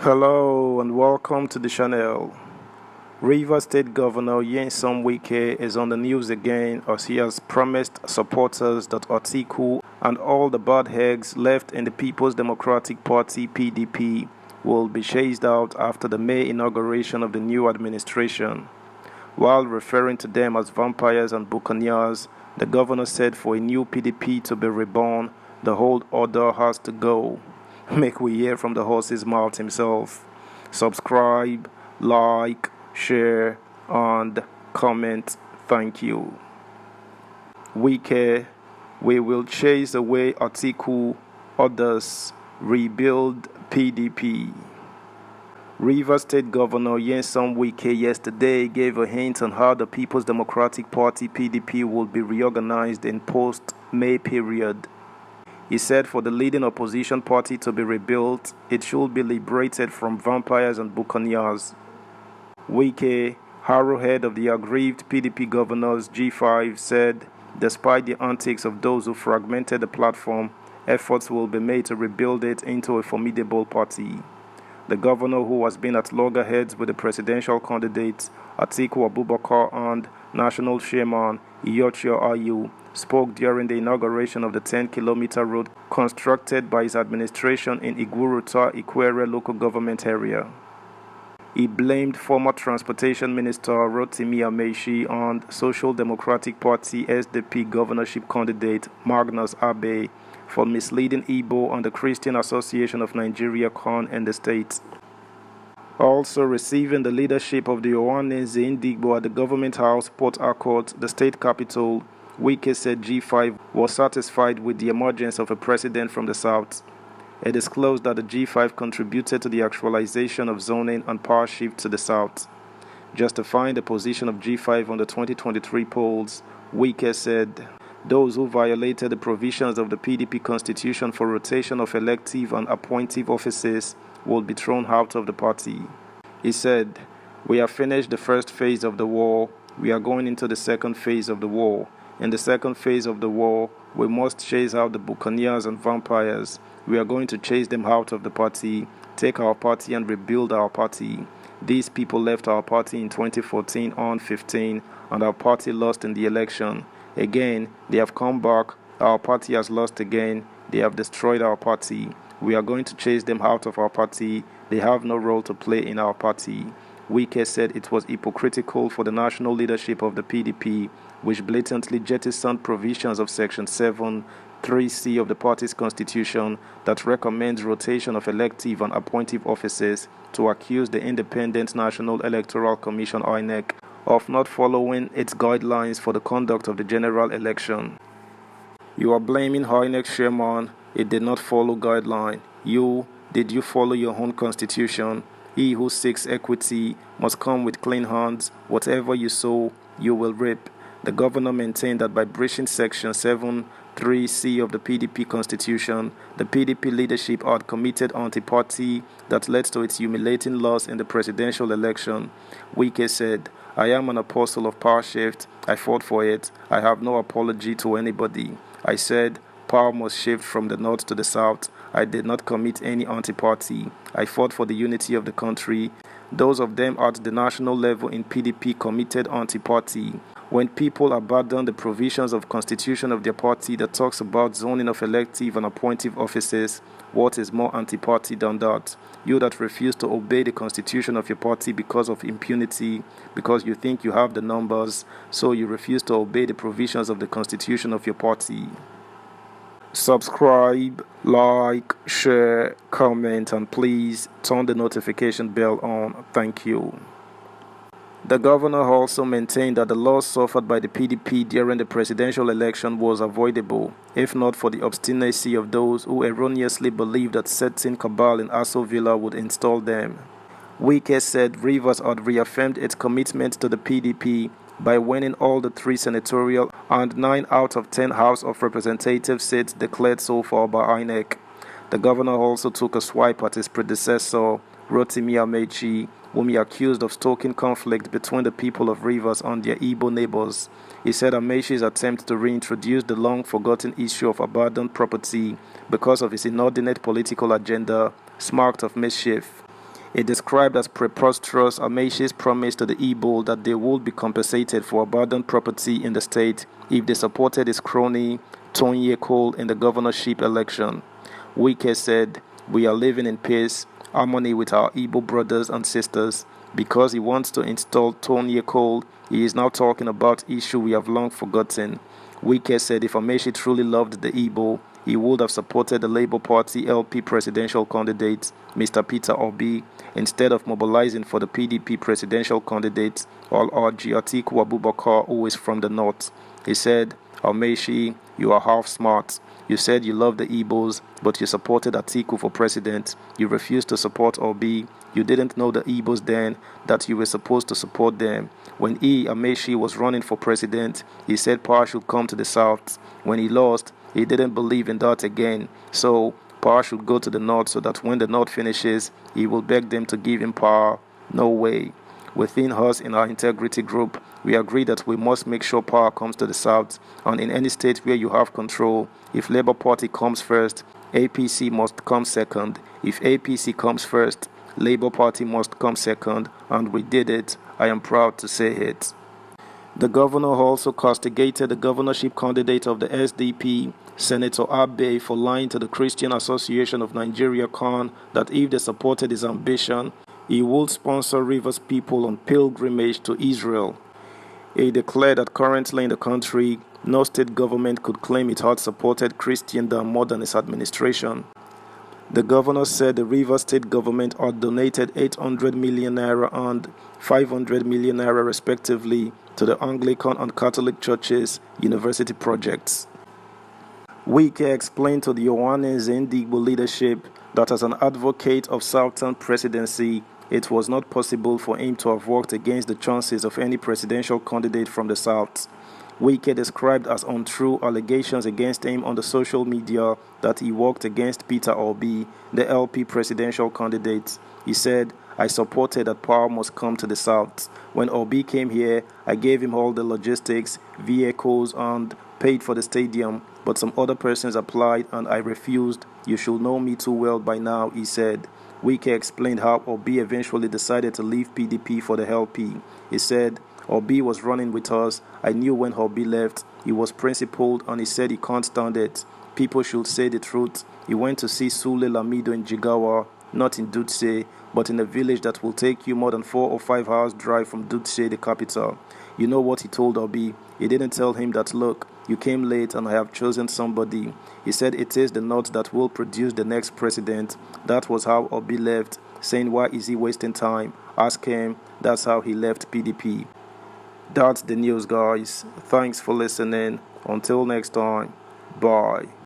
Hello and welcome to the channel. Rivers State Governor Wiki is on the news again as he has promised supporters that Atiku and all the bad eggs left in the People's Democratic Party (PDP) will be chased out after the May inauguration of the new administration. While referring to them as vampires and buccaneers, the governor said for a new PDP to be reborn, the old order has to go. Make we hear from the horse's mouth himself. Subscribe, like, share, and comment. Thank you. Wiki, we will chase away Atiku, others, rebuild PDP. Rivers State Governor Wiki yesterday gave a hint on how the People's Democratic Party (PDP) will be reorganized in post-May period. He said for the leading opposition party to be rebuilt, it should be liberated from vampires and buccaneers. Wiki, arrowhead of the aggrieved PDP governors G5, said, despite the antics of those who fragmented the platform, efforts will be made to rebuild it into a formidable party. The governor, who has been at loggerheads with the presidential candidates Atiku Abubakar and National Chairman Iyorchia Ayu, spoke during the inauguration of the 10-kilometer road constructed by his administration in Iguruta, Ikwere local government area. He blamed former Transportation Minister Rotimi Amaechi and Social Democratic Party SDP governorship candidate Magnus Abe for misleading Igbo and the Christian Association of Nigeria (CAN) in the state. Also receiving the leadership of the Ohaneze Ndigbo at the Government House, Port Harcourt, the state capital, Wiki said G5 was satisfied with the emergence of a president from the south. It disclosed that the G5 contributed to the actualization of zoning and power shift to the south. Justifying the position of G5 on the 2023 polls, Wiki said, those who violated the provisions of the PDP constitution for rotation of elective and appointive offices will be thrown out of the party. He said, we have finished the first phase of the war. We are going into the second phase of the war. In the second phase of the war, we must chase out the buccaneers and vampires. We are going to chase them out of the party, take our party and rebuild our party. These people left our party in 2014 on 15 and our party lost in the election. Again, they have come back. Our party has lost again. They have destroyed our party. We are going to chase them out of our party. They have no role to play in our party. Wiki said it was hypocritical for the national leadership of the PDP, which blatantly jettisoned provisions of Section 7(3)(c) of the party's constitution that recommends rotation of elective and appointive offices, to accuse the Independent National Electoral Commission (INEC) of not following its guidelines for the conduct of the general election. You are blaming INEC chairman. It did not follow guideline. Did you follow your own constitution? He who seeks equity must come with clean hands. Whatever you sow, you will reap. The governor maintained that by breaching Section 7(3)(c) of the PDP constitution, the PDP leadership had committed anti-party that led to its humiliating loss in the presidential election. Wiki said, I am an apostle of power shift. I fought for it. I have no apology to anybody. I said, power must shift from the north to the south. I did not commit any anti-party. I fought for the unity of the country. Those of them at the national level in PDP committed anti-party. When people abandon the provisions of constitution of their party that talks about zoning of elective and appointive offices, what is more anti-party than that? You that refuse to obey the constitution of your party because of impunity, because you think you have the numbers, so you refuse to obey the provisions of the constitution of your party. Subscribe, like, share, comment, and please turn the notification bell on. Thank you. The governor also maintained that the loss suffered by the PDP during the presidential election was avoidable, if not for the obstinacy of those who erroneously believed that certain cabal in Aso Villa would install them. Wiki said Rivers had reaffirmed its commitment to the PDP by winning all the 3 senatorial and 9 out of 10 House of Representatives seats declared so far by INEC. The governor also took a swipe at his predecessor, Rotimi Amaechi, whom he accused of stoking conflict between the people of Rivers and their Igbo neighbors. He said Amaechi's attempt to reintroduce the long-forgotten issue of abandoned property because of his inordinate political agenda smacked of mischief. It described as preposterous Ameshi's promise to the Igbo that they would be compensated for abandoned property in the state if they supported his crony Tonye Cole in the governorship election. Wiki said, "We are living in peace, harmony with our Igbo brothers and sisters. Because he wants to install Tonye Cole, he is now talking about issue we have long forgotten." Wiki said if Amechi truly loved the Igbo, he would have supported the Labour Party LP presidential candidate, Mr. Peter Obi, instead of mobilizing for the PDP presidential candidate, Alhaji Atiku Abubakar, who is from the north. He said, "Amechi, you are half smart. You said you love the Igbos, but you supported Atiku for president. You refused to support Obi. You didn't know the Igbos then that you were supposed to support them. When Amechi, was running for president, he said power should come to the south. When he lost, he didn't believe in that again. So power should go to the north so that when the north finishes, he will beg them to give him power. No way. Within us in our integrity group, we agree that we must make sure power comes to the south, and in any state where you have control, if Labour Party comes first, APC must come second. If APC comes first, Labour Party must come second, and we did it. I am proud to say it." The governor also castigated the governorship candidate of the SDP, Senator Abe, for lying to the Christian Association of Nigeria (CAN) that if they supported his ambition, he would sponsor Rivers people on pilgrimage to Israel. He declared that currently in the country, no state government could claim it had supported Christendom more than his administration. The governor said the Rivers state government had donated 800 million naira and 500 million naira respectively to the Anglican and Catholic churches' university projects. Wiki explained to the Yohanes Ndigbo leadership that as an advocate of Southern presidency, it was not possible for him to have worked against the chances of any presidential candidate from the South. Wiki described as untrue allegations against him on the social media that he worked against Peter Obi, the LP presidential candidate. He said, "I supported that power must come to the South. When Obi came here, I gave him all the logistics, vehicles, and paid for the stadium, but some other persons applied and I refused. You should know me too well by now," he said. Wiki explained how Obi eventually decided to leave PDP for the LP. He said, "Obi was running with us. I knew when Obi left. He was principled and he said he can't stand it. People should say the truth. He went to see Sule Lamido in Jigawa, not in Dutse, but in a village that will take you more than 4 or 5 hours drive from Dutse, the capital. You know what he told Obi? He didn't tell him that, look, you came late and I have chosen somebody. He said it is the North that will produce the next president. That was how Obi left, saying why is he wasting time? Ask him. That's how he left PDP." That's the news, guys. Thanks for listening. Until next time, bye.